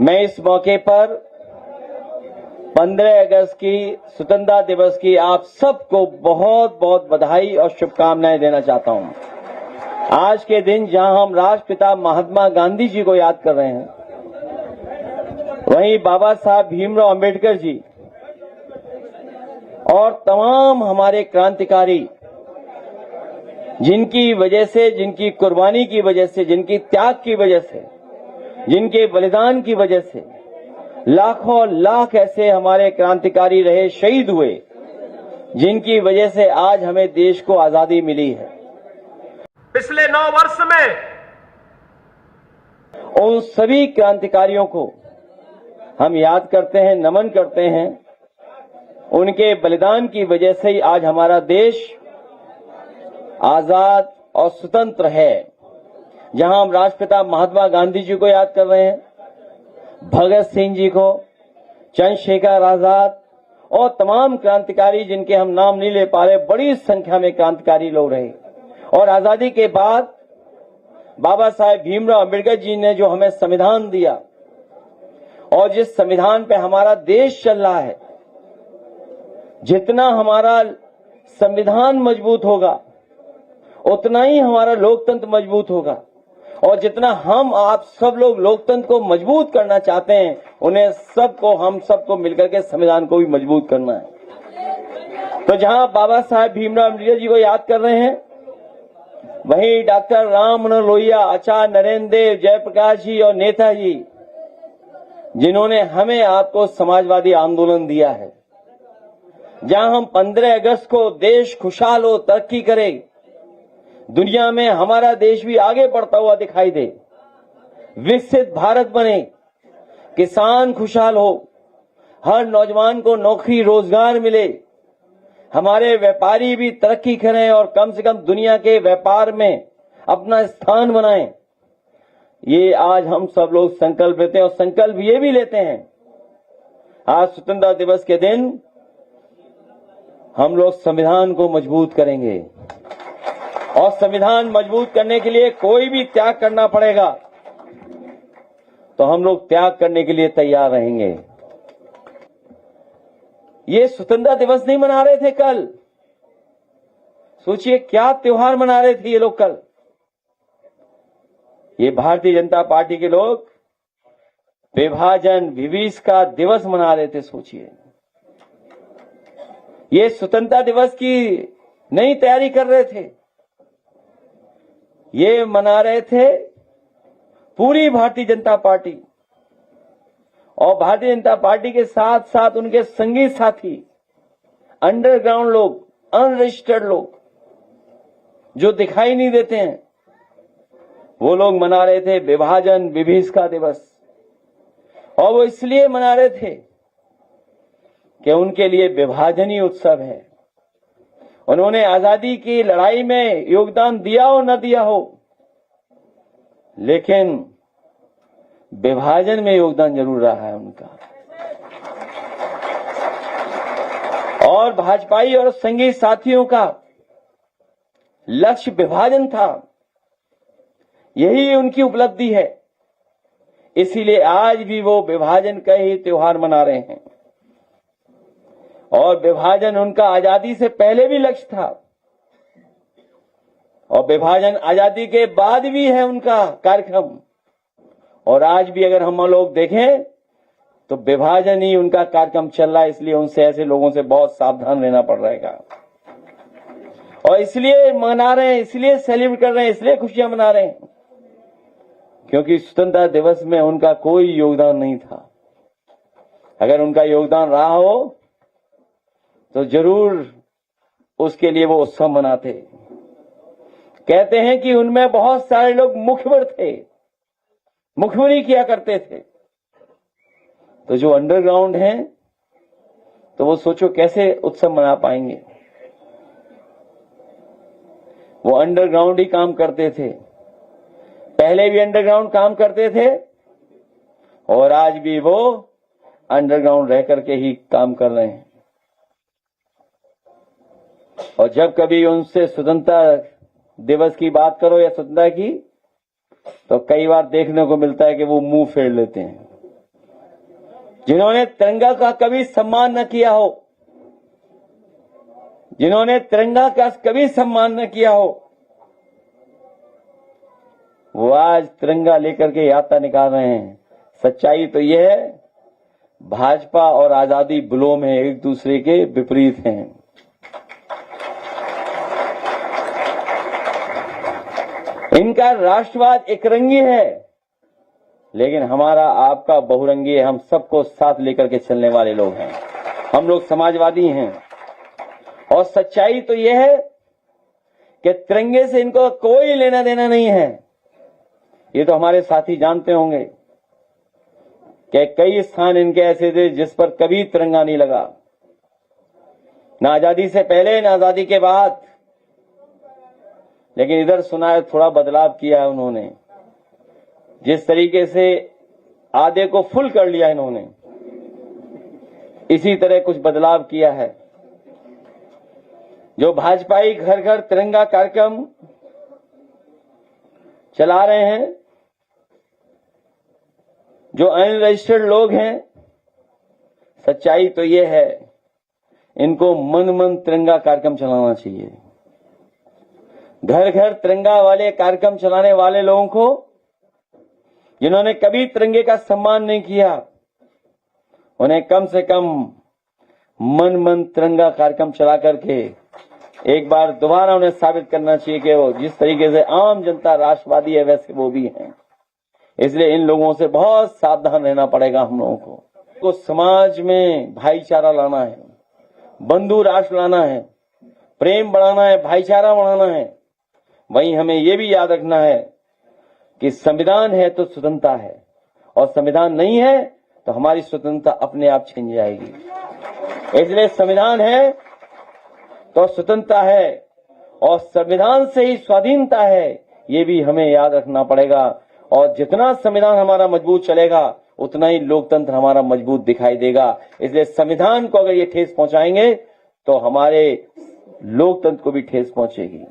मैं इस मौके पर 15 अगस्त की स्वतंत्रता दिवस की आप सबको बहुत बहुत बधाई और शुभकामनाएं देना चाहता हूं। आज के दिन जहां हम राष्ट्रपिता महात्मा गांधी जी को याद कर रहे हैं, वहीं बाबा साहब भीमराव अंबेडकर जी और तमाम हमारे क्रांतिकारी, जिनकी वजह से, जिनकी कुर्बानी की वजह से, जिनकी त्याग की वजह से, जिनके बलिदान की वजह से लाखों लाख ऐसे हमारे क्रांतिकारी रहे, शहीद हुए, जिनकी वजह से आज हमें देश को आजादी मिली है। पिछले 9 वर्ष में उन सभी क्रांतिकारियों को हम याद करते हैं, नमन करते हैं। उनके बलिदान की वजह से ही आज हमारा देश आजाद और स्वतंत्र है। जहां हम राष्ट्रपिता महात्मा गांधी जी को याद कर रहे हैं, भगत सिंह जी को, चंद्रशेखर आजाद और तमाम क्रांतिकारी जिनके हम नाम नहीं ले पा रहे, बड़ी संख्या में क्रांतिकारी लोग रहे। और आजादी के बाद बाबा साहेब भीमराव अंबेडकर जी ने जो हमें संविधान दिया, और जिस संविधान पे हमारा देश चल रहा है, जितना हमारा संविधान मजबूत होगा उतना ही हमारा लोकतंत्र मजबूत होगा। और जितना हम आप सब लोग लोकतंत्र को मजबूत करना चाहते हैं, उन्हें सबको, हम सबको मिलकर के संविधान को भी मजबूत करना है। तो जहां बाबा साहेब भीमराव अम्बेडकर जी को याद कर रहे हैं, वहीं डॉक्टर राम मनोहर लोहिया, आचार्य नरेंद्र देव, जयप्रकाश जी और नेताजी, जिन्होंने हमें आपको समाजवादी आंदोलन दिया है। जहां हम 15 अगस्त को देश खुशहाल हो, तरक्की करे, दुनिया में हमारा देश भी आगे बढ़ता हुआ दिखाई दे, विकसित भारत बने, किसान खुशहाल हो, हर नौजवान को नौकरी रोजगार मिले, हमारे व्यापारी भी तरक्की करें और कम से कम दुनिया के व्यापार में अपना स्थान बनाएं। ये आज हम सब लोग संकल्प लेते हैं। और संकल्प ये भी लेते हैं, आज स्वतंत्रता दिवस के दिन हम लोग संविधान को मजबूत करेंगे। और संविधान मजबूत करने के लिए कोई भी त्याग करना पड़ेगा तो हम लोग त्याग करने के लिए तैयार रहेंगे। ये स्वतंत्रता दिवस नहीं मना रहे थे कल, सोचिए क्या त्योहार मना रहे थे ये लोग कल। ये भारतीय जनता पार्टी के लोग विभाजन विभीषका दिवस मना रहे थे। सोचिए, ये स्वतंत्रता दिवस की नई तैयारी कर रहे थे, ये मना रहे थे पूरी भारतीय जनता पार्टी। और भारतीय जनता पार्टी के साथ साथ उनके संगी साथी, अंडरग्राउंड लोग, अनरजिस्टर्ड लोग जो दिखाई नहीं देते हैं, वो लोग मना रहे थे विभाजन विभीषका दिवस। और वो इसलिए मना रहे थे कि उनके लिए विभाजन ही उत्सव है। उन्होंने आजादी की लड़ाई में योगदान दिया हो न दिया हो, लेकिन विभाजन में योगदान जरूर रहा है उनका। और भाजपाई और संगी साथियों का लक्ष्य विभाजन था, यही उनकी उपलब्धि है। इसीलिए आज भी वो विभाजन का ही त्योहार मना रहे हैं। और विभाजन उनका आजादी से पहले भी लक्ष्य था, और विभाजन आजादी के बाद भी है उनका कार्यक्रम। और आज भी अगर हम लोग देखें तो विभाजन ही उनका कार्यक्रम चल रहा है। इसलिए उनसे, ऐसे लोगों से बहुत सावधान रहना पड़ रहेगा। और इसलिए मना रहे हैं, इसलिए सेलिब्रेट कर रहे हैं, इसलिए खुशियां मना रहे हैं, क्योंकि स्वतंत्रता दिवस में उनका कोई योगदान नहीं था। अगर उनका योगदान रहा हो तो जरूर उसके लिए वो उत्सव मनाते। कहते हैं कि उनमें बहुत सारे लोग मुखबिर थे, मुखबिरी किया करते थे। तो जो अंडरग्राउंड हैं, तो वो सोचो कैसे उत्सव मना पाएंगे। वो अंडरग्राउंड ही काम करते थे, पहले भी अंडरग्राउंड काम करते थे और आज भी वो अंडरग्राउंड रह करके ही काम कर रहे हैं। और जब कभी उनसे स्वतंत्रता दिवस की बात करो या स्वतंत्रता की, तो कई बार देखने को मिलता है कि वो मुंह फेर लेते हैं। जिन्होंने तिरंगा का कभी सम्मान न किया हो, जिन्होंने तिरंगा का कभी सम्मान न किया हो, वो आज तिरंगा लेकर के यात्रा निकाल रहे हैं। सच्चाई तो यह है, भाजपा और आजादी विलोम है, एक दूसरे के विपरीत हैं। इनका राष्ट्रवाद एकरंगी है, लेकिन हमारा आपका बहुरंगी है। हम सबको साथ लेकर के चलने वाले लोग हैं, हम लोग समाजवादी हैं। और सच्चाई तो यह है कि तिरंगे से इनको कोई लेना देना नहीं है। ये तो हमारे साथी जानते होंगे कि कई स्थान इनके ऐसे थे जिस पर कभी तिरंगा नहीं लगा, ना आजादी से पहले ना आजादी के बाद। लेकिन इधर सुना है थोड़ा बदलाव किया है उन्होंने, जिस तरीके से आधे को फुल कर लिया इन्होंने, इसी तरह कुछ बदलाव किया है। जो भाजपाई घर घर तिरंगा कार्यक्रम चला रहे हैं, जो अनरजिस्टर्ड लोग हैं, सच्चाई तो यह है इनको मन मन तिरंगा कार्यक्रम चलाना चाहिए। घर घर तिरंगा वाले कार्यक्रम चलाने वाले लोगों को, जिन्होंने कभी तिरंगे का सम्मान नहीं किया, उन्हें कम से कम मन मन तिरंगा कार्यक्रम चला करके एक बार दोबारा उन्हें साबित करना चाहिए कि वो जिस तरीके से आम जनता राष्ट्रवादी है वैसे वो भी हैं। इसलिए इन लोगों से बहुत सावधान रहना पड़ेगा हम लोगों को। समाज में भाईचारा लाना है, बंधु राष्ट्र लाना है, प्रेम बढ़ाना है, भाईचारा बढ़ाना है। वहीं हमें यह भी याद रखना है कि संविधान है तो स्वतंत्रता है, और संविधान नहीं है तो हमारी स्वतंत्रता अपने आप छिन जाएगी। इसलिए संविधान है तो स्वतंत्रता है, और संविधान से ही स्वाधीनता है, ये भी हमें याद रखना पड़ेगा। और जितना संविधान हमारा मजबूत चलेगा उतना ही लोकतंत्र हमारा मजबूत दिखाई देगा। इसलिए संविधान को अगर ये ठेस पहुंचाएंगे तो हमारे लोकतंत्र को भी ठेस पहुंचेगी।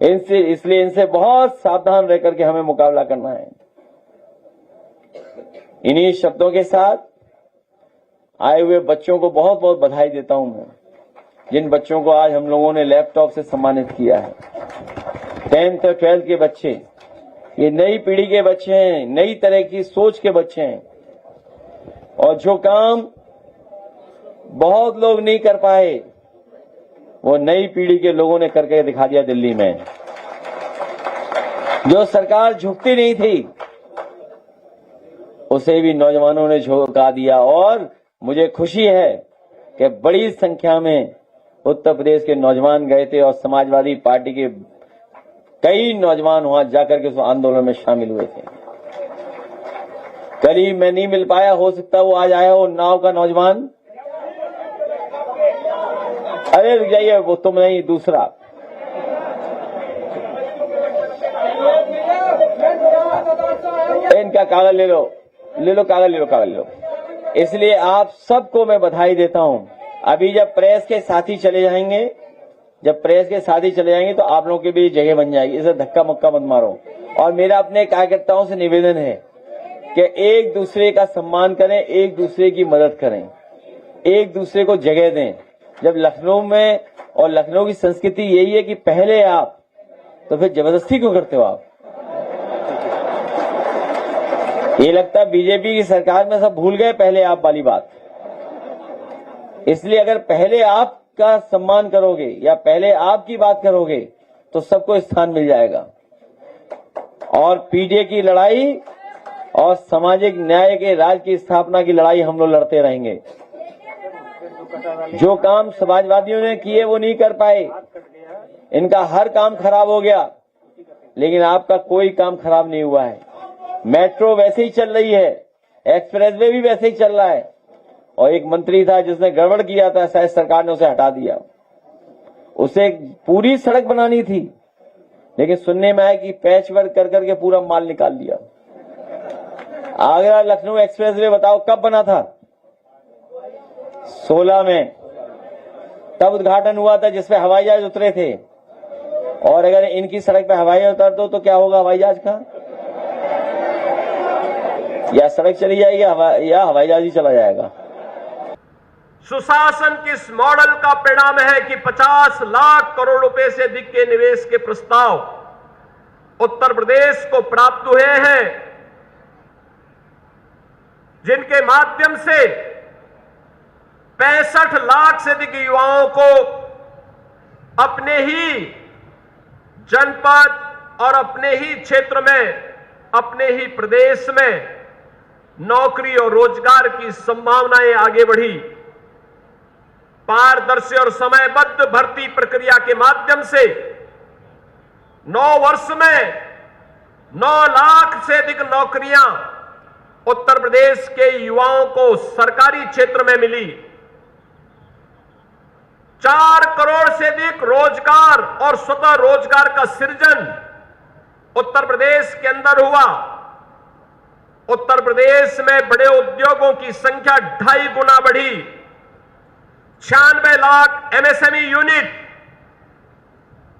इसलिए इनसे बहुत सावधान रह करके हमें मुकाबला करना है। इन्हीं शब्दों के साथ आए हुए बच्चों को बहुत बहुत बधाई देता हूं मैं, जिन बच्चों को आज हम लोगों ने लैपटॉप से सम्मानित किया है। 10th और 12th के बच्चे, ये नई पीढ़ी के बच्चे हैं, नई तरह की सोच के बच्चे हैं, और जो काम बहुत लोग नहीं कर पाए वो नई पीढ़ी के लोगों ने करके दिखा दिया। दिल्ली में जो सरकार झुकती नहीं थी उसे भी नौजवानों ने झुका दिया। और मुझे खुशी है कि बड़ी संख्या में उत्तर प्रदेश के नौजवान गए थे, और समाजवादी पार्टी के कई नौजवान वहां जाकर के उस आंदोलन में शामिल हुए थे। कल मैं नहीं मिल पाया, हो सकता वो आज आया हो नाव का नौजवान। अरे रुक जाइए, वो तुम नहीं, दूसरा। इनका कागज ले लो, ले लो कागज, ले लो कागज, ले लो। इसलिए आप सबको मैं बधाई देता हूं। अभी जब प्रेस के साथी चले जाएंगे, तो आप लोगों के भी जगह बन जाएगी। इसे धक्का मुक्का मत मारो। और मेरा अपने कार्यकर्ताओं से निवेदन है कि एक दूसरे का सम्मान करें, एक दूसरे की मदद करें, एक दूसरे को जगह दें। जब लखनऊ में, और लखनऊ की संस्कृति यही है कि पहले आप, तो फिर जबरदस्ती क्यों करते हो आप? ये लगता है बीजेपी की सरकार में सब भूल गए पहले आप वाली बात। इसलिए अगर पहले आपका सम्मान करोगे या पहले आपकी बात करोगे तो सबको स्थान मिल जाएगा। और पीडीए की लड़ाई और सामाजिक न्याय के राज की स्थापना की लड़ाई हम लोग लड़ते रहेंगे। जो काम समाजवादियों ने किए वो नहीं कर पाए, इनका हर काम खराब हो गया, लेकिन आपका कोई काम खराब नहीं हुआ है। मेट्रो वैसे ही चल रही है, एक्सप्रेसवे भी वैसे ही चल रहा है। और एक मंत्री था जिसने गड़बड़ किया था, शायद सरकार ने उसे हटा दिया। उसे पूरी सड़क बनानी थी, लेकिन सुनने में आया कि पैच वर्क कर करके पूरा माल निकाल दिया। आगरा लखनऊ एक्सप्रेसवे बताओ कब बना था? 16 में तब उद्घाटन हुआ था, जिसपे हवाई जहाज उतरे थे। और अगर इनकी सड़क पे हवाई जहाज उतर दो तो क्या होगा हवाई जहाज का? या सड़क चली जाएगी या हवाई जहाज ही चला जाएगा। सुशासन के इस मॉडल का परिणाम है कि 50 लाख करोड़ रुपए से अधिक के निवेश के प्रस्ताव उत्तर प्रदेश को प्राप्त हुए हैं, जिनके माध्यम से 65 लाख से अधिक युवाओं को अपने ही जनपद और अपने ही क्षेत्र में, अपने ही प्रदेश में नौकरी और रोजगार की संभावनाएं आगे बढ़ी। पारदर्शी और समयबद्ध भर्ती प्रक्रिया के माध्यम से 9 वर्ष में 9 लाख से अधिक नौकरियां उत्तर प्रदेश के युवाओं को सरकारी क्षेत्र में मिली। 4 करोड़ से अधिक रोजगार और स्वतः रोजगार का सृजन उत्तर प्रदेश के अंदर हुआ। उत्तर प्रदेश में बड़े उद्योगों की संख्या 2.5 गुना बढ़ी। 96 लाख एमएसएमई यूनिट,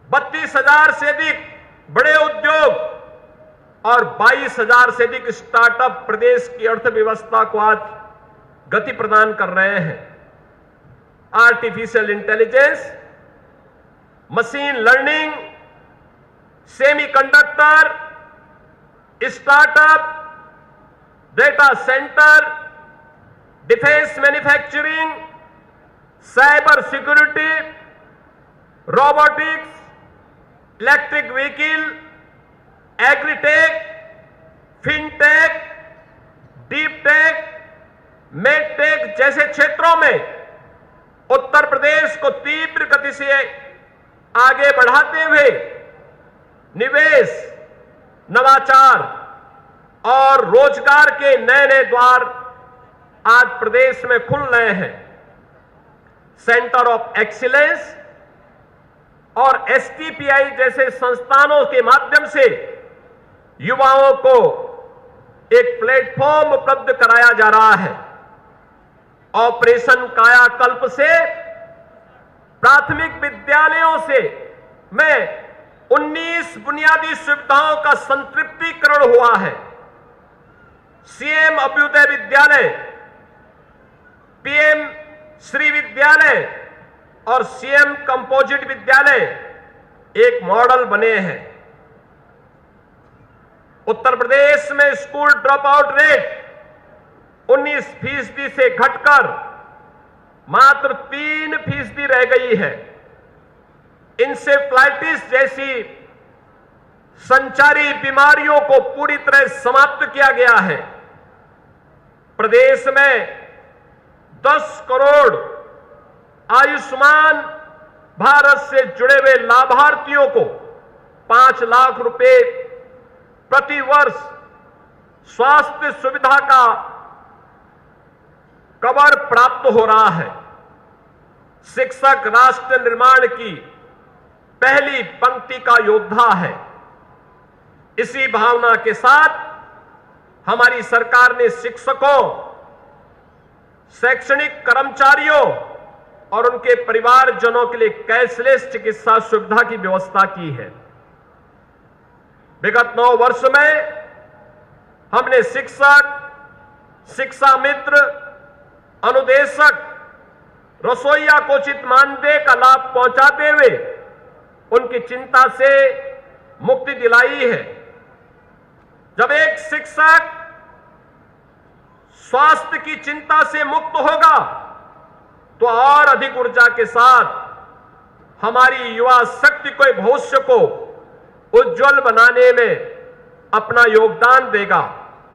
32,000 से अधिक बड़े उद्योग और 22,000 से अधिक स्टार्टअप प्रदेश की अर्थव्यवस्था को आज गति प्रदान कर रहे हैं। Artificial intelligence, machine learning, semiconductor, startup, data centre, defence manufacturing, cyber security, robotics, electric vehicle, agritech, fintech, deep tech, medtech जैसे क्षेत्रों में उत्तर प्रदेश को तीव्र गति से आगे बढ़ाते हुए निवेश, नवाचार और रोजगार के नए नए द्वार आज प्रदेश में खुल रहे हैं। सेंटर ऑफ एक्सीलेंस और एसटीपीआई जैसे संस्थानों के माध्यम से युवाओं को एक प्लेटफॉर्म उपलब्ध कराया जा रहा है। ऑपरेशन कायाकल्प से प्राथमिक विद्यालयों से में 19 बुनियादी सुविधाओं का संतृप्तिकरण हुआ है। सीएम अभ्युदय विद्यालय, पीएम श्री विद्यालय और सीएम कंपोजिट विद्यालय एक मॉडल बने हैं। उत्तर प्रदेश में स्कूल ड्रॉप आउट रेट 19% से घटकर मात्र 3% रह गई है। इंसेफ्लाइटिस जैसी संचारी बीमारियों को पूरी तरह समाप्त किया गया है। प्रदेश में 10 करोड़ आयुष्मान भारत से जुड़े हुए लाभार्थियों को 5 लाख रुपए प्रति वर्ष स्वास्थ्य सुविधा का कवर प्राप्त हो रहा है। शिक्षक राष्ट्र निर्माण की पहली पंक्ति का योद्धा है। इसी भावना के साथ हमारी सरकार ने शिक्षकों, शैक्षणिक कर्मचारियों और उनके परिवारजनों के लिए कैशलेस चिकित्सा सुविधा की व्यवस्था की है। विगत 9 वर्ष में हमने शिक्षक, शिक्षा मित्र, अनुदेशक, रसोइया को उचित मानदेय का लाभ पहुंचाते हुए उनकी चिंता से मुक्ति दिलाई है। जब एक शिक्षक स्वास्थ्य की चिंता से मुक्त होगा तो और अधिक ऊर्जा के साथ हमारी युवा शक्ति को, भविष्य को उज्जवल बनाने में अपना योगदान देगा।